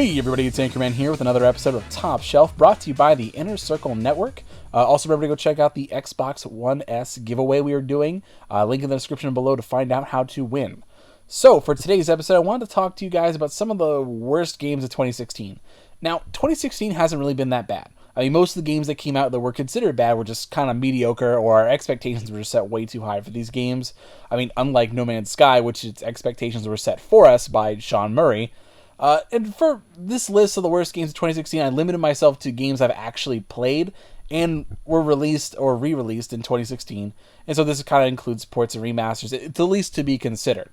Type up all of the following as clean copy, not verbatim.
Hey everybody, it's Anchorman here with another episode of Top Shelf, brought to you by the Inner Circle Network. Also remember to go check out the Xbox One S giveaway we are doing. Link in the description below to find out how to win. So for today's episode, I wanted to talk to you guys about some of the worst games of 2016. Now, 2016 hasn't really been that bad. I mean, most of the games that came out that were considered bad were just kind of mediocre, or our expectations were set way too high for these games. I mean, unlike No Man's Sky, which its expectations were set for us by Sean Murray. And for this list of the worst games of 2016, I limited myself to games I've actually played and were released or re-released in 2016. And so this kind of includes ports and remasters. It's the least to be considered.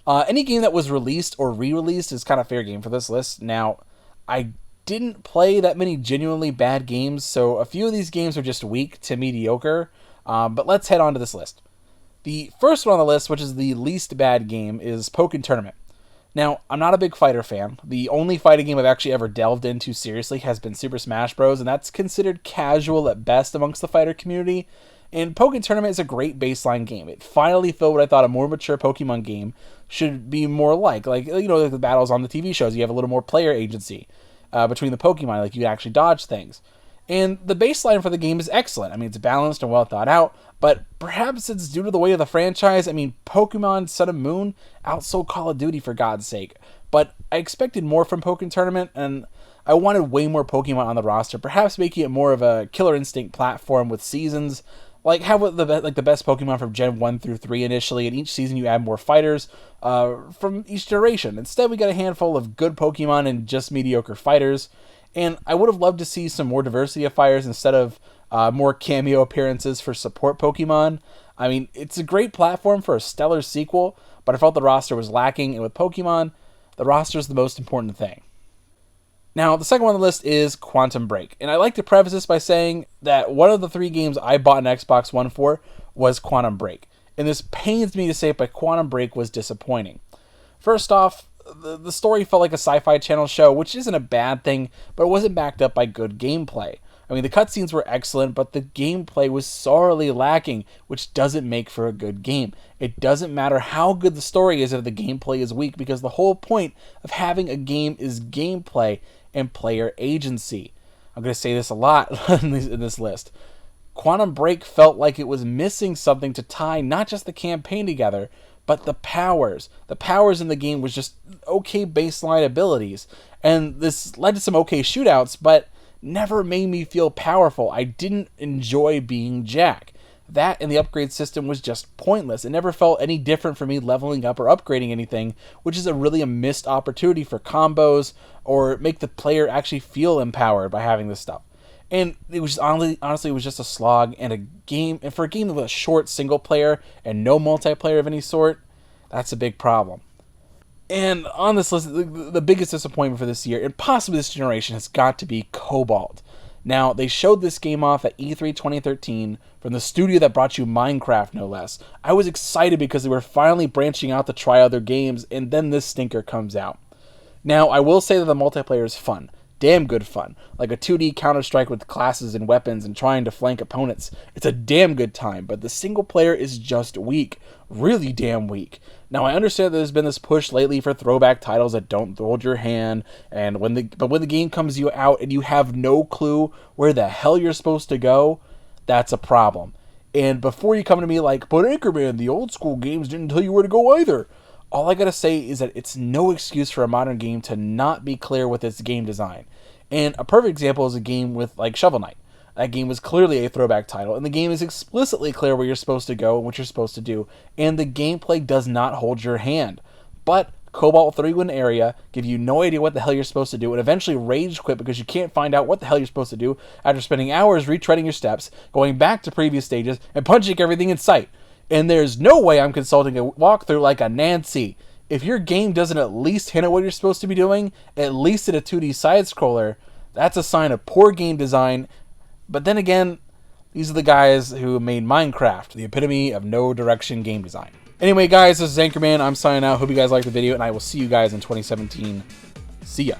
Any game that was released or re-released is kind of fair game for this list. Now, I didn't play that many genuinely bad games, so a few of these games are just weak to mediocre. But let's head on to this list. The first one on the list, which is the least bad game, is Pokmon Tournament. Now, I'm not a big fighter fan. The only fighting game I've actually ever delved into seriously has been Super Smash Bros., and that's considered casual at best amongst the fighter community. And Pokmon Tournament is a great baseline game. It finally filled what I thought a more mature Pokemon game should be more like. Like, you know, like the battles on the TV shows, you have a little more player agency between the Pokemon, like you can actually dodge things. And the baseline for the game is excellent. I mean, it's balanced and well thought out, but perhaps it's due to the weight of the franchise. I mean, Pokemon Sun and Moon outsold Call of Duty, for God's sake. But I expected more from Pokmon Tournament, and I wanted way more Pokemon on the roster, perhaps making it more of a Killer Instinct platform with seasons. Like, have the best Pokemon from Gen 1 through 3 initially, and each season you add more fighters from each generation. Instead, we got a handful of good Pokemon and just mediocre fighters. And I would have loved to see some more diversity of fighters instead of more cameo appearances for support Pokemon. I mean, it's a great platform for a stellar sequel, but I felt the roster was lacking, and with Pokemon, the roster is the most important thing. Now, the second one on the list is Quantum Break. And I like to preface this by saying that one of the 3 games I bought an Xbox One for was Quantum Break. And this pains me to say, but Quantum Break was disappointing. First off, the story felt like a Sci-Fi Channel show, which isn't a bad thing, but it wasn't backed up by good gameplay. I mean, the cutscenes were excellent, but the gameplay was sorely lacking, which doesn't make for a good game. It doesn't matter how good the story is if the gameplay is weak, because the whole point of having a game is gameplay and player agency. I'm going to say this a lot in this list. Quantum Break felt like it was missing something to tie not just the campaign together, but the powers. The powers in the game was just okay baseline abilities. And this led to some okay shootouts, but never made me feel powerful. I didn't enjoy being Jack. That and the upgrade system was just pointless. It never felt any different for me leveling up or upgrading anything, which is a missed opportunity for combos or make the player actually feel empowered by having this stuff. And it was honestly, it was just a slog, and for a game with a short single player and no multiplayer of any sort, that's a big problem. And on this list, the biggest disappointment for this year, and possibly this generation, has got to be Cobalt. Now, they showed this game off at E3 2013 from the studio that brought you Minecraft, no less. I was excited because they were finally branching out to try other games, and then this stinker comes out. Now, I will say that the multiplayer is fun. Damn good fun. Like a 2D Counter-Strike with classes and weapons and trying to flank opponents. It's a damn good time, but the single player is just weak. Really damn weak. Now, I understand that there's been this push lately for throwback titles that don't hold your hand, but when the game comes you out and you have no clue where the hell you're supposed to go, that's a problem. And before you come to me like, but Anchorman, the old school games didn't tell you where to go either. All I gotta say is that it's no excuse for a modern game to not be clear with its game design. And a perfect example is a game with like Shovel Knight. That game was clearly a throwback title, and the game is explicitly clear where you're supposed to go and what you're supposed to do, and the gameplay does not hold your hand. But Cobalt 3 win area give you no idea what the hell you're supposed to do, and eventually rage quit because you can't find out what the hell you're supposed to do after spending hours retreading your steps, going back to previous stages, and punching everything in sight. And there's no way I'm consulting a walkthrough like a Nancy. If your game doesn't at least hint at what you're supposed to be doing, at least in a 2D side-scroller, that's a sign of poor game design. But then again, these are the guys who made Minecraft, the epitome of no-direction game design. Anyway, guys, this is Anchorman. I'm signing out. Hope you guys liked the video, and I will see you guys in 2017. See ya.